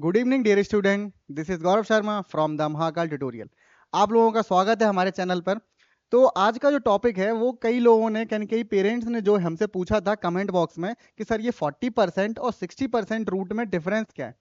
Good evening dear student, this is Gaurav Sharma from the Mahakal tutorial. आप लोगों का स्वागत है हमारे चैनल पर। तो आज का जो टॉपिक है वो कई लोगों ने कई पेरेंट्स ने जो हमसे पूछा था कमेंट बॉक्स में कि सर ये 40% और 60% रूट में डिफरेंस क्या है।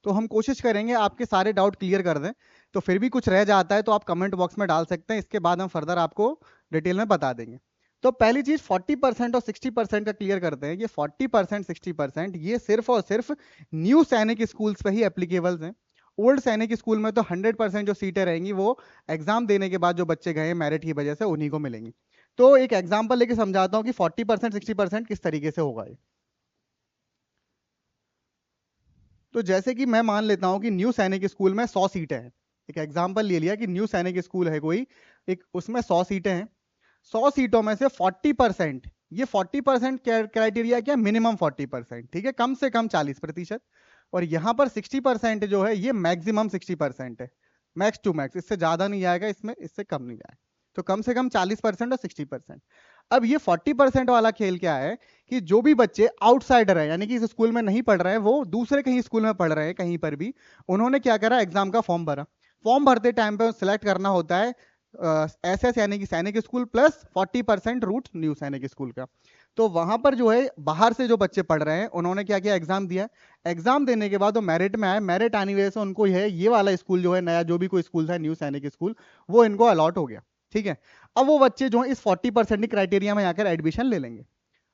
तो हम कोशिश करेंगे आपके सारे डाउट क्लियर कर दें। तो फिर भी कुछ रह जाता है तो आप कमेंट बॉक्स में डाल सकते हैं, इसके बाद हम फर्दर आपको डिटेल में बता देंगे। तो पहली चीज 40% और 60% का क्लियर करते हैं। ये 40% 60% ये सिर्फ और सिर्फ न्यू सैनिक स्कूल्स पे ही एप्लीकेबल हैं। ओल्ड सैनिक स्कूल में तो 100% जो सीटें रहेंगी वो एग्जाम देने के बाद जो बच्चे गए मेरिट की वजह से उन्हीं को मिलेंगी। तो एक एग्जाम्पल लेके समझाता हूँ कि 40% 60% किस तरीके से होगा ये। तो जैसे कि मैं मान लेता हूं कि न्यू सैनिक स्कूल में 100 सीटें हैं। एक एग्जांपल ले लिया कि न्यू सैनिक स्कूल है कोई, एक उसमें 100 सीटें हैं। 100 सीटों में से 40%, ये 40% क्राइटेरिया क्या, मिनिमम 40%, ठीक है, कम से कम 40%। और यहाँ पर 60% जो है ये मैक्सिमम 60% है, मैक्स टू मैक्स, इससे ज्यादा नहीं जाएगा, इसमें इससे कम नहीं जाएगा। तो कम से कम 40% और 60%। अब ये 40% वाला खेल क्या है कि जो भी बच्चे आउटसाइडर है, यानी कि इस स्कूल में नहीं पढ़ रहे हैं, वो दूसरे कहीं स्कूल में पढ़ रहे हैं कहीं पर भी, उन्होंने क्या करा, एग्जाम का फॉर्म भरा। फॉर्म भरते टाइम पे सिलेक्ट करना होता है एस एस यानी कि सैनिक स्कूल प्लस 40% रूट न्यू सैनिक स्कूल का। तो वहां पर जो है बाहर से जो बच्चे पढ़ रहे हैं उन्होंने क्या किया, एग्जाम दिया। एग्जाम देने के बाद वो मेरिट में आए, मेरिट आने की वजह से उनको ये वाला स्कूल जो है नया, जो भी कोई स्कूल था न्यू सैनिक स्कूल, वो इनको अलॉट हो गया। ठीक है। अब वो बच्चे जो है इस 40% क्राइटेरिया में आकर एडमिशन ले लेंगे।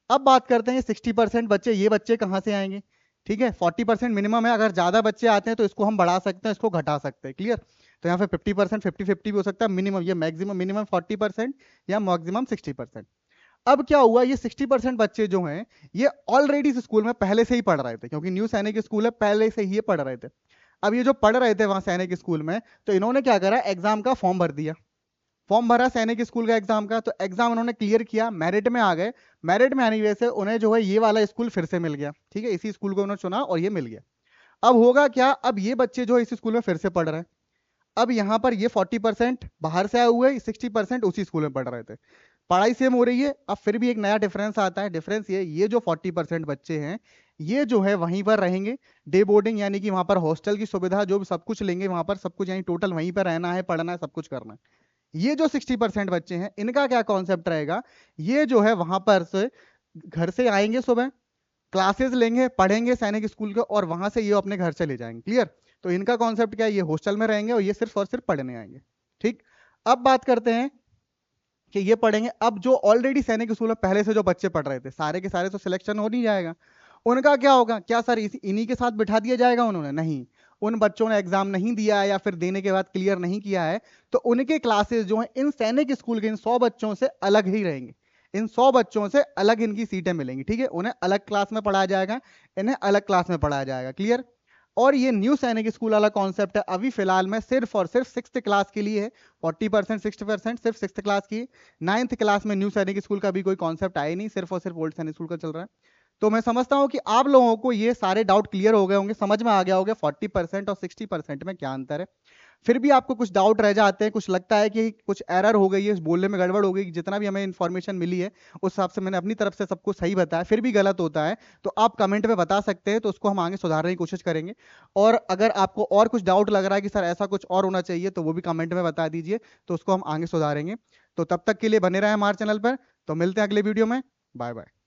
अब बात करते हैं 60% बच्चे, ये बच्चे कहां से आएंगे। ठीक है, 40% मिनिमम है, अगर ज्यादा बच्चे आते हैं तो इसको हम बढ़ा सकते हैं, इसको घटा सकते हैं। क्लियर। तो यहाँ पे 50% 50-50 भी हो सकता है, मिनिमम ये मैक्सिमम, मिनिमम 40% या मैक्सिमम 60%। अब क्या हुआ, ये 60% बच्चे जो हैं ये ऑलरेडी इस स्कूल में पहले से ही पढ़ रहे थे, क्योंकि न्यू सैनिक स्कूल है, पहले से ही ये पढ़ रहे थे। अब ये जो पढ़ रहे थे वहां सैनिक स्कूल में, तो इन्होंने क्या करा, एग्जाम का फॉर्म भर दिया। फॉर्म भरा सैनिक स्कूल का एग्जाम का, तो एग्जाम उन्होंने क्लियर किया, मेरिट में आ गए। मेरिट में आने की वजह से उन्हें जो है ये वाला स्कूल फिर से मिल गया। ठीक है, इसी स्कूल को उन्होंने चुना और ये मिल गया। अब होगा क्या, अब ये बच्चे जो है इस स्कूल में फिर से पढ़ रहे हैं। अब यहाँ पर ये 40% बाहर से आए हुए, 60% उसी स्कूल में पढ़ रहे थे। पढ़ाई सेम हो रही है। अब फिर भी एक नया डिफरेंस आता है। डिफरेंस ये जो 40% बच्चे हैं ये जो है वहीं पर रहेंगे। डे बोर्डिंग यानी कि वहां पर हॉस्टल की सुविधा जो भी सब कुछ लेंगे वहां पर, सब कुछ यानी टोटल वहीं पर रहना है, पढ़ना है, सब कुछ करना है। ये जो 60% बच्चे हैं इनका क्या कॉन्सेप्ट रहेगा, ये जो है वहां पर से घर से आएंगे, सुबह क्लासेस लेंगे, पढ़ेंगे सैनिक स्कूल के, और वहां से ये अपने घर चले जाएंगे। क्लियर। तो इनका कॉन्सेप्ट क्या है, ये हॉस्टल में रहेंगे और ये सिर्फ और सिर्फ पढ़ने आएंगे। ठीक। अब बात करते हैं कि ये पढ़ेंगे। अब जो ऑलरेडी सैनिक स्कूल में पहले से जो बच्चे पढ़ रहे थे सारे के सारे तो सिलेक्शन हो नहीं जाएगा। उनका क्या होगा, क्या सर इन्हीं के साथ बिठा दिया जाएगा, उन्होंने नहीं, उन बच्चों ने एग्जाम नहीं दिया है या फिर देने के बाद क्लियर नहीं किया है, तो उनके क्लासेस जो हैं इन सैनिक स्कूल के इन 100 बच्चों से अलग ही रहेंगे। इन 100 बच्चों से अलग इनकी सीटें मिलेंगी। ठीक है, उन्हें अलग क्लास में पढ़ाया जाएगा, इन्हें अलग क्लास में पढ़ाया जाएगा। क्लियर। और ये न्यू सैनिक स्कूल वाला कॉन्सेप्ट है अभी फिलहाल में सिर्फ और सिर्फ 6th क्लास के लिए है। 40% 60% सिर्फ 6th क्लास की। 9th क्लास में न्यू सैनिक स्कूल का भी कोई कॉन्सेप्ट आया नहीं, सिर्फ और सिर्फ ओल्ड सैनिक स्कूल का चल रहा है। तो मैं समझता हूं कि आप लोगों को ये सारे डाउट क्लियर हो गए होंगे, समझ में आ गया होगा 40% और 60% में क्या अंतर है। फिर भी आपको कुछ डाउट रह जाते हैं, कुछ लगता है कि कुछ एरर हो गई है, बोलने में गड़बड़ हो गई, जितना भी हमें इन्फॉर्मेशन मिली है उस हिसाब से मैंने अपनी तरफ से सबको सही बताया, फिर भी गलत होता है तो आप कमेंट में बता सकते हैं, तो उसको हम आगे सुधारने की कोशिश करेंगे। और अगर आपको और कुछ डाउट लग रहा है कि सर ऐसा कुछ और होना चाहिए, तो वो भी कमेंट में बता दीजिए, तो उसको हम आगे सुधारेंगे। तो तब तक के लिए बने रहे हमारे चैनल पर। तो मिलते हैं अगले वीडियो में। Bye bye.